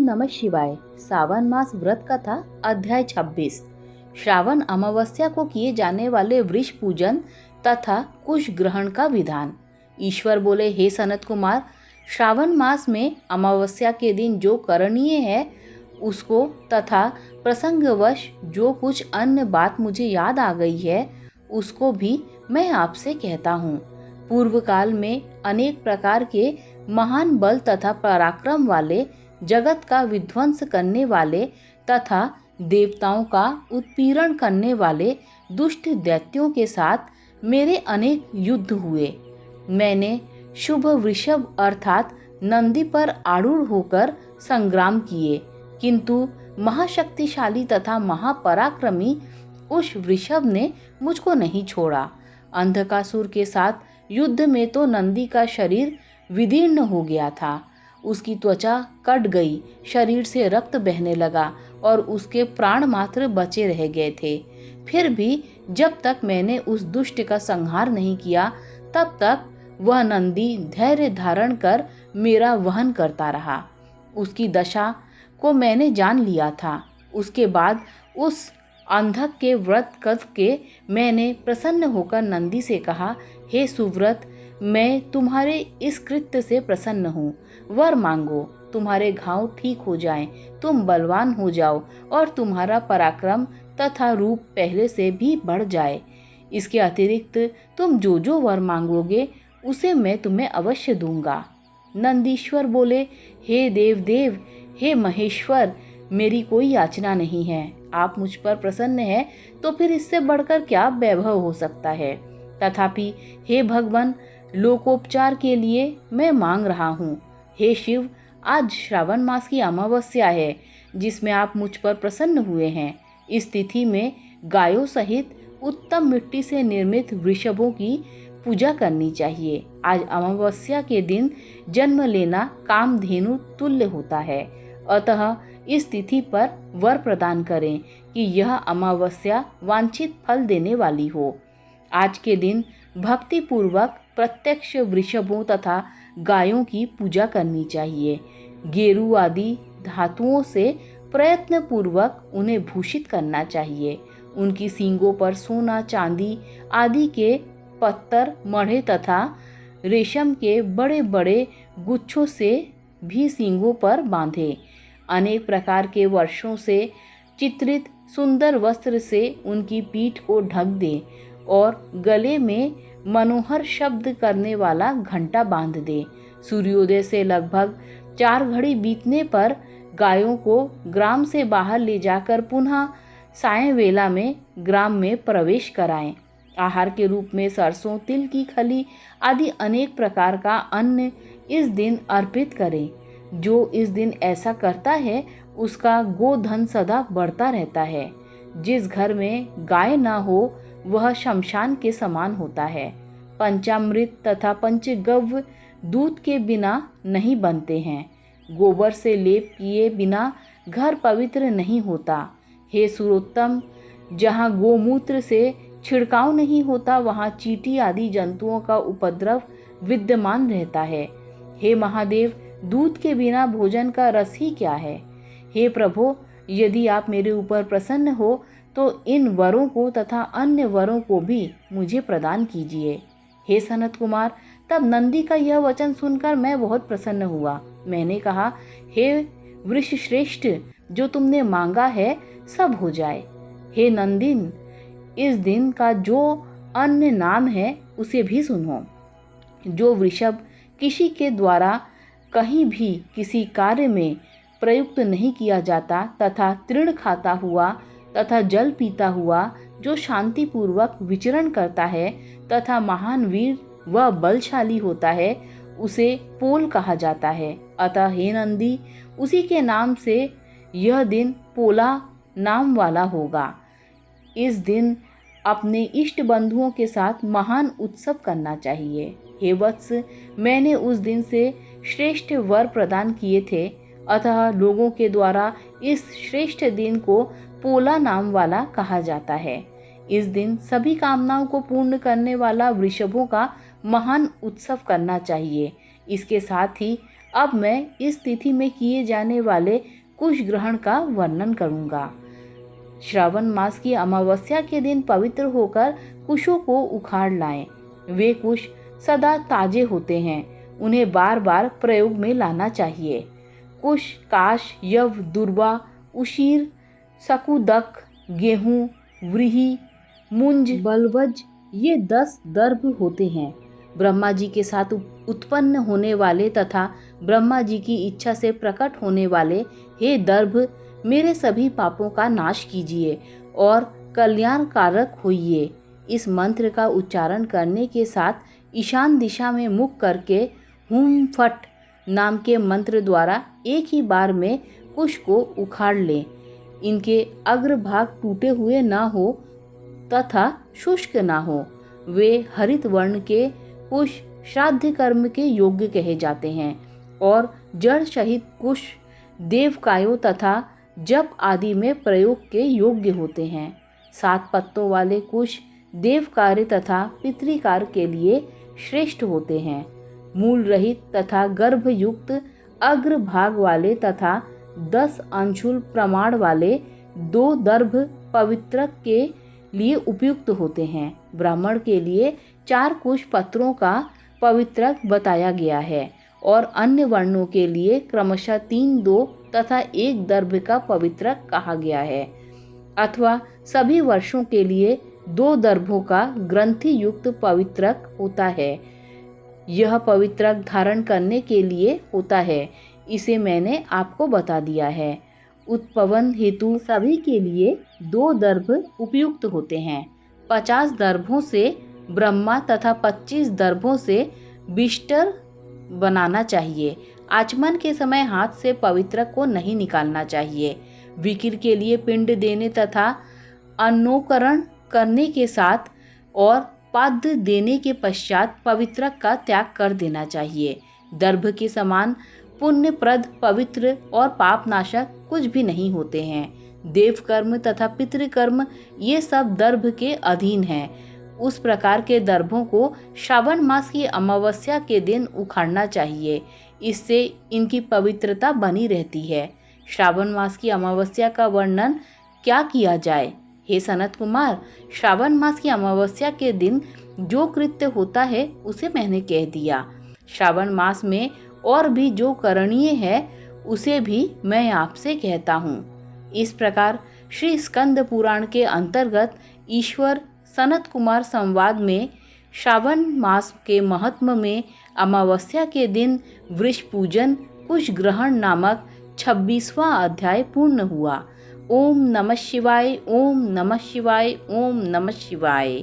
नमः शिवाय। सावन मास व्रत कथा अध्याय 26। श्रावण अमावस्या को किए जाने वाले वृष पूजन तथा कुश ग्रहण का विधान। ईश्वर बोले, हे सनत कुमार, श्रावण मास में अमावस्या के दिन जो करणीय है उसको तथा प्रसंगवश जो कुछ अन्य बात मुझे याद आ गई है उसको भी मैं आपसे कहता हूँ। पूर्व काल में अनेक प्रकार के महान बल तथा पराक्रम वाले, जगत का विध्वंस करने वाले तथा देवताओं का उत्पीड़न करने वाले दुष्ट दैत्यों के साथ मेरे अनेक युद्ध हुए। मैंने शुभ वृषभ अर्थात नंदी पर आरूढ़ होकर संग्राम किए, किंतु महाशक्तिशाली तथा महापराक्रमी उस वृषभ ने मुझको नहीं छोड़ा। अंधकासुर के साथ युद्ध में तो नंदी का शरीर विदीर्ण हो गया था, उसकी त्वचा कट गई, शरीर से रक्त बहने लगा और उसके प्राण मात्र बचे रह गए थे। फिर भी जब तक मैंने उस दुष्ट का संहार नहीं किया तब तक वह नंदी धैर्य धारण कर मेरा वहन करता रहा। उसकी दशा को मैंने जान लिया था। उसके बाद उस अंधक के व्रत करके मैंने प्रसन्न होकर नंदी से कहा, हे सुव्रत, मैं तुम्हारे इस कृत्य से प्रसन्न हूँ। वर मांगो, तुम्हारे घाव ठीक हो जाएं, तुम बलवान हो जाओ और तुम्हारा पराक्रम तथा रूप पहले से भी बढ़ जाए। इसके अतिरिक्त तुम जो जो वर मांगोगे उसे मैं तुम्हें अवश्य दूंगा। नंदीश्वर बोले, हे देव, हे महेश्वर, मेरी कोई याचना नहीं है। आप मुझ पर प्रसन्न हैं तो फिर इससे बढ़कर क्या वैभव हो सकता है। तथापि हे भगवान, लोकोपचार के लिए मैं मांग रहा हूँ। हे शिव, आज श्रावण मास की अमावस्या है जिसमें आप मुझ पर प्रसन्न हुए हैं। इस तिथि में गायों सहित उत्तम मिट्टी से निर्मित वृषभों की पूजा करनी चाहिए। आज अमावस्या के दिन जन्म लेना कामधेनु तुल्य होता है। अतः इस तिथि पर वर प्रदान करें कि यह अमावस्या वांछित फल देने वाली हो। आज के दिन भक्ति पूर्वक प्रत्यक्ष वृषभों तथा गायों की पूजा करनी चाहिए। गेरू आदि धातुओं से प्रयत्न पूर्वक उन्हें भूषित करना चाहिए। उनकी सींगों पर सोना, चांदी आदि के पत्थर, मढ़े तथा रेशम के बड़े बड़े गुच्छों से भी सींगों पर बांधे। अनेक प्रकार के वर्षों से चित्रित सुंदर वस्त्र से उनकी पीठ को ढक दे और गले में मनोहर शब्द करने वाला घंटा बांध दे। सूर्योदय से लगभग 4 घड़ी बीतने पर गायों को ग्राम से बाहर ले जाकर पुनः सायं वेला में ग्राम में प्रवेश कराएं। आहार के रूप में सरसों, तिल की खली आदि अनेक प्रकार का अन्न इस दिन अर्पित करें। जो इस दिन ऐसा करता है उसका गोधन सदा बढ़ता रहता है। जिस घर में गाय न हो वह शमशान के समान होता है। पंचामृत तथा पंचगव्य दूध के बिना नहीं बनते हैं। गोबर से लेप किए बिना घर पवित्र नहीं होता। हे सुरोत्तम, जहाँ गोमूत्र से छिड़काव नहीं होता वहाँ चींटी आदि जंतुओं का उपद्रव विद्यमान रहता है। हे महादेव, दूध के बिना भोजन का रस ही क्या है। हे प्रभो, यदि आप मेरे ऊपर प्रसन्न हो तो इन वरों को तथा अन्य वरों को भी मुझे प्रदान कीजिए। हे सनत कुमार, तब नंदी का यह वचन सुनकर मैं बहुत प्रसन्न हुआ। मैंने कहा, हे वृषश्रेष्ठ, जो तुमने मांगा है सब हो जाए। हे नंदिन, इस दिन का जो अन्य नाम है उसे भी सुनो। जो वृषभ किसी के द्वारा कहीं भी किसी कार्य में प्रयुक्त नहीं किया जाता तथा तृण खाता हुआ तथा जल पीता हुआ, जो शांति पूर्वक विचरण करता है तथा महान वीर व बलशाली होता है, उसे पोल कहा जाता है। अतः हे नंदी, उसी के नाम से यह दिन पोला नाम वाला होगा। इस दिन अपने इष्ट बंधुओं के साथ महान उत्सव करना चाहिए। हे वत्स, मैंने उस दिन से श्रेष्ठ वर प्रदान किए थे, अतः लोगों के द्वारा इस श्रेष्ठ दिन को पोला नाम वाला कहा जाता है। इस दिन सभी कामनाओं को पूर्ण करने वाला वृषभों का महान उत्सव करना चाहिए। इसके साथ ही अब मैं इस तिथि में किए जाने वाले कुश ग्रहण का वर्णन करूंगा। श्रावण मास की अमावस्या के दिन पवित्र होकर कुशों को उखाड़ लाएं। वे कुश सदा ताजे होते हैं, उन्हें बार बार प्रयोग में लाना चाहिए। कुश काश, यव, दुर्वा, उशीर, सकुदक, गेहूं, व्रीहि, मुंज, बलवज ये 10 दर्भ होते हैं। ब्रह्मा जी के साथ उत्पन्न होने वाले तथा ब्रह्मा जी की इच्छा से प्रकट होने वाले हे दर्भ, मेरे सभी पापों का नाश कीजिए और कल्याण कारक होइए। इस मंत्र का उच्चारण करने के साथ ईशान दिशा में मुख करके हुम फट नाम के मंत्र द्वारा एक ही बार में कुश को उखाड़ लें। इनके अग्रभाग टूटे हुए न हो तथा शुष्क न हो। वे हरित वर्ण के कुश श्राद्ध कर्म के योग्य कहे जाते हैं और जड़ सहित कुश देवकायों तथा जप आदि में प्रयोग के योग्य होते हैं। 7 पत्तों वाले कुश देव कार्य तथा पितृकार्य के लिए श्रेष्ठ होते हैं। मूल रहित तथा गर्भयुक्त अग्रभाग वाले तथा 10 अंशुल प्रमाण वाले 2 दर्भ पवित्रक के लिए उपयुक्त होते हैं। ब्राह्मण के लिए 4 कुश पत्रों का पवित्रक बताया गया है और अन्य वर्णों के लिए क्रमशः 3, 2 तथा 1 दर्भ का पवित्रक कहा गया है, अथवा सभी वर्षों के लिए 2 दर्भों का ग्रंथि युक्त पवित्रक होता है। यह पवित्रक धारण करने के लिए होता है, इसे मैंने आपको बता दिया है। उत्पवन हेतु सभी के लिए 2 दर्भ उपयुक्त होते हैं। 50 दर्भों से ब्रह्मा तथा 25 दर्भों से बिस्तर बनाना चाहिए। आचमन के समय हाथ से पवित्रक को नहीं निकालना चाहिए। विकिर के लिए पिंड देने तथा अन्नोकरण करने के साथ और पाद्य देने के पश्चात पवित्रक का त्याग कर देना चाहिए। दर्भ के समान पुण्यप्रद, पवित्र और पापनाशक कुछ भी नहीं होते हैं। देव कर्म तथा पितृकर्म ये सब दर्भ के अधीन हैं। उस प्रकार के दर्भों को श्रावण मास की अमावस्या के दिन उखाड़ना चाहिए, इससे इनकी पवित्रता बनी रहती है। श्रावण मास की अमावस्या का वर्णन क्या किया जाए? हे सनत कुमार, श्रावण मास की अमावस्या के दिन जो कृत्य होता है उसे मैंने कह दिया। श्रावण मास में और भी जो करणीय है उसे भी मैं आपसे कहता हूँ। इस प्रकार श्री स्कंद पुराण के अंतर्गत ईश्वर सनत कुमार संवाद में श्रावण मास के महात्म्य में अमावस्या के दिन वृष पूजन कुश ग्रहण नामक 26वां अध्याय पूर्ण हुआ। ओम नमः शिवाय, ओम नमः शिवाय, ओम नमः शिवाय।